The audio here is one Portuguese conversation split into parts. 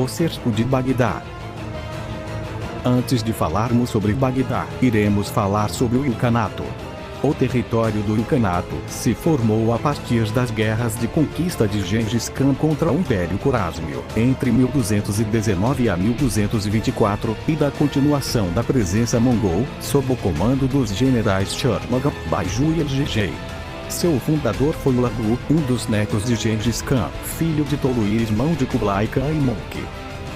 o cerco de Bagdá. Antes de falarmos sobre Bagdá, iremos falar sobre o Ilkhanato. O território do Ilkhanato se formou a partir das guerras de conquista de Gengis Khan contra o Império Khorásmio, entre 1219 a 1224, e da continuação da presença mongol, sob o comando dos generais Shurmugam, Baiju e Eljejei. Seu fundador foi o Lagu, um dos netos de Gengis Khan, filho de Tolu e irmão de Kublai Khan e Mongke.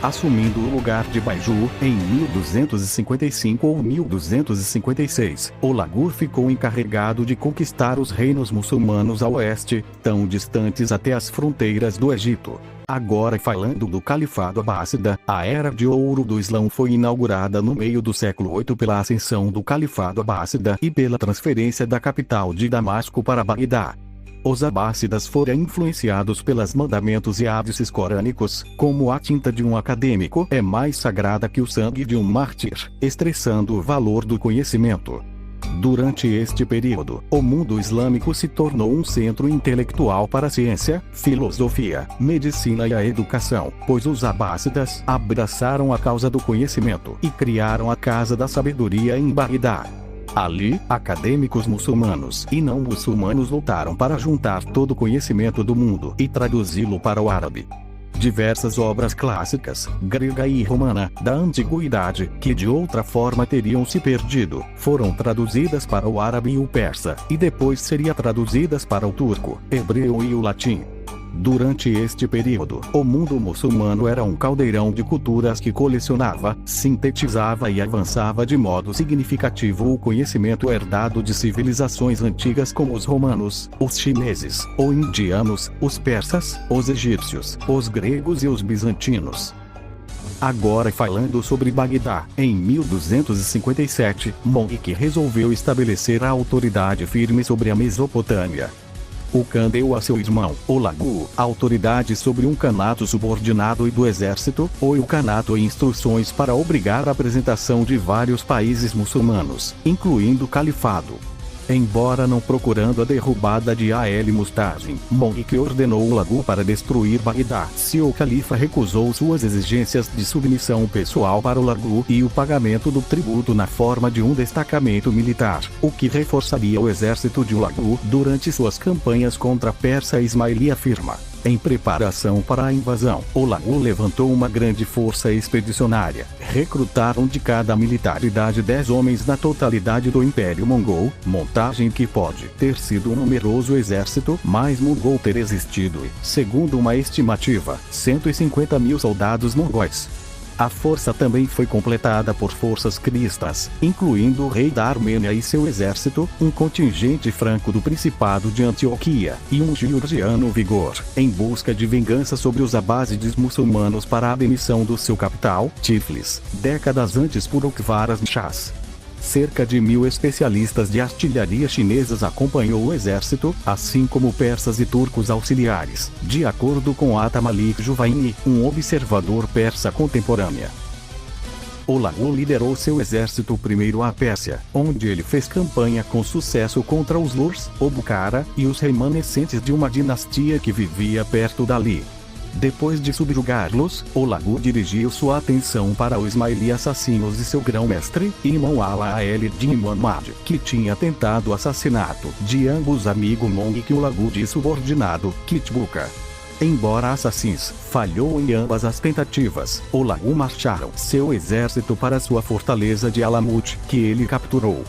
Assumindo o lugar de Baiju, em 1255 ou 1256, o Lagu ficou encarregado de conquistar os reinos muçulmanos a oeste, tão distantes até as fronteiras do Egito. Agora falando do Califado Abássida, a Era de Ouro do Islã foi inaugurada no meio do século VIII pela ascensão do Califado Abássida e pela transferência da capital de Damasco para Bagdá. Os abássidas foram influenciados pelos mandamentos e ádices corânicos, como a tinta de um acadêmico é mais sagrada que o sangue de um mártir, estressando o valor do conhecimento. Durante este período, o mundo islâmico se tornou um centro intelectual para a ciência, filosofia, medicina e a educação, pois os abássidas abraçaram a causa do conhecimento e criaram a Casa da Sabedoria em Bagdá. Ali, acadêmicos muçulmanos e não muçulmanos lutaram para juntar todo o conhecimento do mundo e traduzi-lo para o árabe. Diversas obras clássicas, grega e romana, da antiguidade, que de outra forma teriam se perdido, foram traduzidas para o árabe e o persa, e depois seriam traduzidas para o turco, hebreu e o latim. Durante este período, o mundo muçulmano era um caldeirão de culturas que colecionava, sintetizava e avançava de modo significativo o conhecimento herdado de civilizações antigas como os romanos, os chineses, os indianos, os persas, os egípcios, os gregos e os bizantinos. Agora falando sobre Bagdá, em 1257, Mongke resolveu estabelecer a autoridade firme sobre a Mesopotâmia. O Khan deu a seu irmão, o Lagu, autoridade sobre um khanato subordinado e do exército, o Ilkhanato e instruções para obrigar a apresentação de vários países muçulmanos, incluindo o Califado. Embora não procurando a derrubada de Al-Mustazim, Mongke ordenou o Lagu para destruir Bagdá se o califa recusou suas exigências de submissão pessoal para o Lagu e o pagamento do tributo na forma de um destacamento militar, o que reforçaria o exército de Lagu durante suas campanhas contra a Pérsia Ismaili afirma. Em preparação para a invasão, o Lagu levantou uma grande força expedicionária. Recrutaram de cada militaridade 10 homens na totalidade do Império Mongol, montagem que pode ter sido um numeroso exército, mas mongol ter existido e, segundo uma estimativa, 150 mil soldados mongóis. A força também foi completada por forças cristãs, incluindo o rei da Armênia e seu exército, um contingente franco do Principado de Antioquia, e um georgiano vigor, em busca de vingança sobre os abássides muçulmanos para a demissão do seu capital, Tiflis, décadas antes por Okvaras Shahs. Cerca de 1000 especialistas de artilharia chinesas acompanhou o exército, assim como persas e turcos auxiliares, de acordo com Atamalik Juvaini, um observador persa contemporâneo. O Lagu liderou seu exército primeiro à Pérsia, onde ele fez campanha com sucesso contra os Lurs, o Bukhara, e os remanescentes de uma dinastia que vivia perto dali. Depois de subjugá-los, o Lagu dirigiu sua atenção para os Ismaili assassinos de seu grão-mestre, Imam Ala-el-Din Muhammad, que tinha tentado o assassinato de ambos amigo Mongke e o Lagu de subordinado, Kitbuka. Embora assassins, falhou em ambas as tentativas, o Lagu marcharam seu exército para sua fortaleza de Alamut, que ele capturou.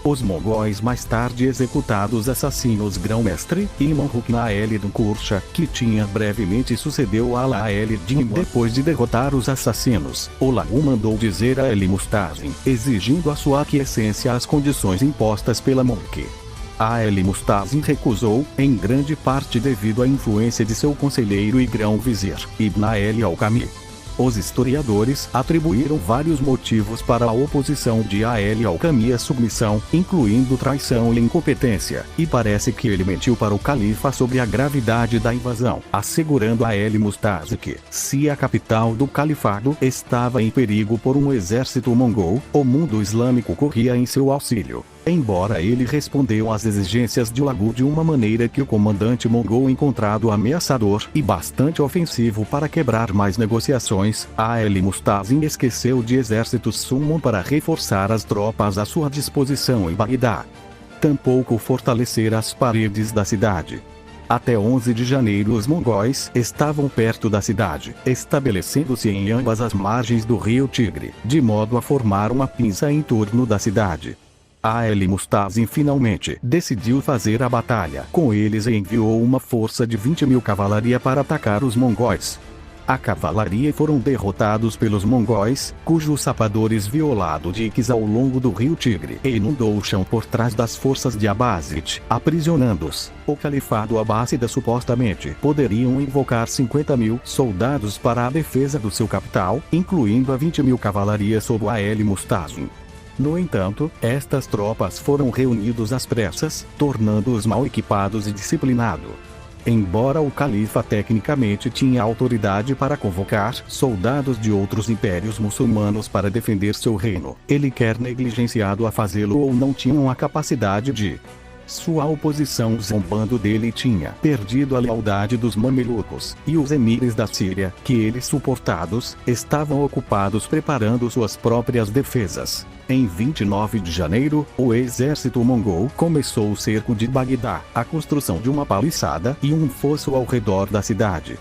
Os mongóis mais tarde executaram os assassinos grão-mestre, Imam Rukn-el-Din Kursha, que tinha brevemente sucedeu Ala-el-Din. Depois de derrotar os assassinos, o Lagu mandou dizer a Al-Mustazim, exigindo a sua aquiescência às condições impostas pela Mongke. Al-Mustazim recusou, em grande parte devido à influência de seu conselheiro e grão-vizir, Ibn al-Alqami. Os historiadores atribuíram vários motivos para a oposição de al-Alqami à submissão, incluindo traição e incompetência, e parece que ele mentiu para o califa sobre a gravidade da invasão, assegurando a al-Mustazim que, se a capital do califado estava em perigo por um exército mongol, o mundo islâmico corria em seu auxílio. Embora ele respondeu às exigências de Hulagu de uma maneira que o comandante mongol encontrado ameaçador e bastante ofensivo para quebrar mais negociações, A.L. Mustazin esqueceu de exércitos Summon para reforçar as tropas à sua disposição em Bagdá. Tampouco fortalecer as paredes da cidade. Até 11 de janeiro os mongóis estavam perto da cidade, estabelecendo-se em ambas as margens do rio Tigre, de modo a formar uma pinça em torno da cidade. A.L. Mustazin finalmente decidiu fazer a batalha com eles e enviou uma força de 20.000 cavalaria para atacar os mongóis. A cavalaria foram derrotados pelos mongóis, cujos sapadores violaram diques ao longo do rio Tigre e inundou o chão por trás das forças de Abbaside, aprisionando-os. O califado Abbásida supostamente poderiam invocar 50.000 soldados para a defesa do seu capital, incluindo a 20.000 cavalaria sob A.L. Mustazin. No entanto, estas tropas foram reunidos às pressas, tornando-os mal equipados e disciplinados. Embora o califa tecnicamente tinha autoridade para convocar soldados de outros impérios muçulmanos para defender seu reino, ele quer negligenciado a fazê-lo ou não tinham a capacidade de. Sua oposição zombando dele tinha perdido a lealdade dos mamelucos, e os emires da Síria, que eles suportados, estavam ocupados preparando suas próprias defesas. Em 29 de janeiro, o exército mongol começou o cerco de Bagdá, a construção de uma paliçada e um fosso ao redor da cidade.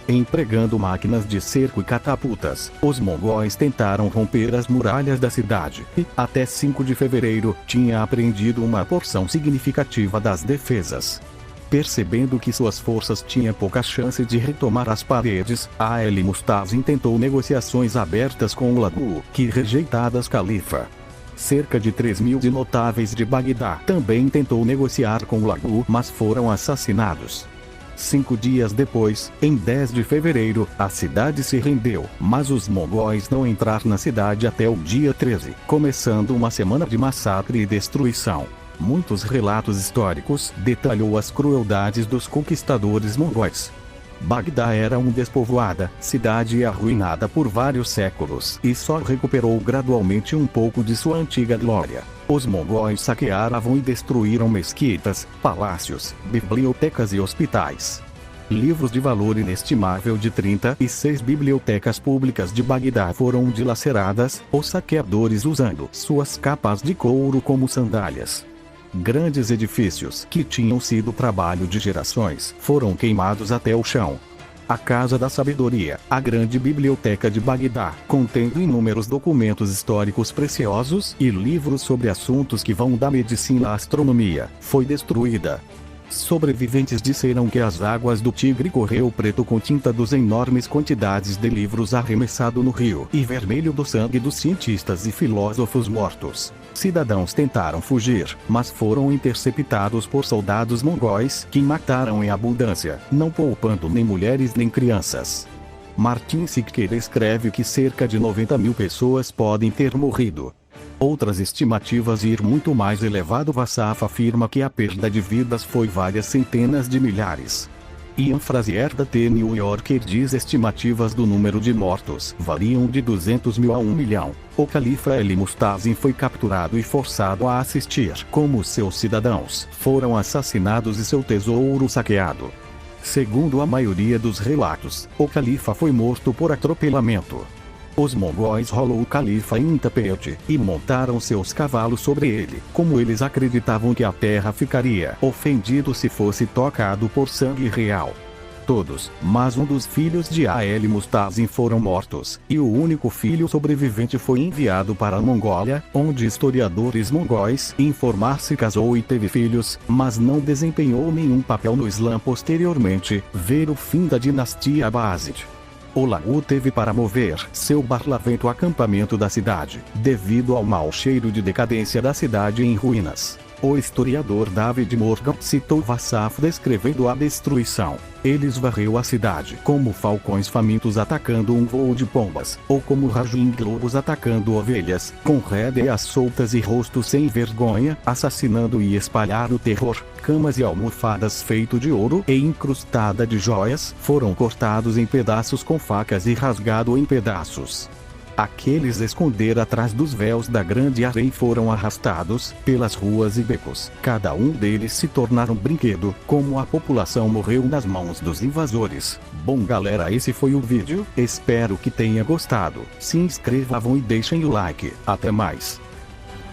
Empregando máquinas de cerco e catapultas, os mongóis tentaram romper as muralhas da cidade, e, até 5 de fevereiro, tinha apreendido uma porção significativa das defesas. Percebendo que suas forças tinham pouca chance de retomar as paredes, A.L. Mustazin tentou negociações abertas com Hulagu, que rejeitadas califa. Cerca de 3.000 notáveis de Bagdá também tentou negociar com Hulagu, mas foram assassinados. 5 dias depois, em 10 de fevereiro, a cidade se rendeu, mas os mongóis não entraram na cidade até o dia 13, começando uma semana de massacre e destruição. Muitos relatos históricos detalhou as crueldades dos conquistadores mongóis. Bagdá era uma despovoada cidade arruinada por vários séculos e só recuperou gradualmente um pouco de sua antiga glória. Os mongóis saquearam e destruíram mesquitas, palácios, bibliotecas e hospitais. Livros de valor inestimável de 36 bibliotecas públicas de Bagdá foram dilaceradas, os saqueadores usando suas capas de couro como sandálias. Grandes edifícios que tinham sido trabalho de gerações foram queimados até o chão. A Casa da Sabedoria, a grande biblioteca de Bagdá, contendo inúmeros documentos históricos preciosos e livros sobre assuntos que vão da medicina à astronomia, foi destruída. Sobreviventes disseram que as águas do Tigre correu preto com tinta dos enormes quantidades de livros arremessado no rio e vermelho do sangue dos cientistas e filósofos mortos. Cidadãos tentaram fugir, mas foram interceptados por soldados mongóis que mataram em abundância, não poupando nem mulheres nem crianças. Martin Siqueira escreve que cerca de 90.000 pessoas podem ter morrido. Outras estimativas ir muito mais elevado. Vassaf afirma que a perda de vidas foi várias centenas de milhares. Ian Frazier da The New Yorker diz estimativas do número de mortos variam de 200.000 a 1 milhão. O califa Ali Mustazin foi capturado e forçado a assistir como seus cidadãos foram assassinados e seu tesouro saqueado. Segundo a maioria dos relatos, o califa foi morto por atropelamento. Os mongóis rolou o califa em um tapete e montaram seus cavalos sobre ele, como eles acreditavam que a terra ficaria ofendido se fosse tocado por sangue real. Todos, mas um dos filhos de A.L. Mustazin foram mortos, e o único filho sobrevivente foi enviado para a Mongólia, onde historiadores mongóis informaram-se casou e teve filhos, mas não desempenhou nenhum papel no Islã posteriormente, ver o fim da dinastia Abbáside. Hulagu teve para mover seu barlavento acampamento da cidade, devido ao mau cheiro de decadência da cidade em ruínas. O historiador David Morgan citou Vassaf descrevendo a destruição. Eles varreu a cidade como falcões famintos atacando um voo de pombas, ou como rajim globos atacando ovelhas, com rédeas soltas e rostos sem vergonha, assassinando e espalhar o terror. Camas e almofadas feito de ouro e incrustada de joias foram cortados em pedaços com facas e rasgado em pedaços. Aqueles esconderam atrás dos véus da grande areia e foram arrastados pelas ruas e becos. Cada um deles se tornaram um brinquedo, como a população morreu nas mãos dos invasores. Bom galera, esse foi o vídeo, espero que tenha gostado. Se inscrevam e deixem o like. Até mais.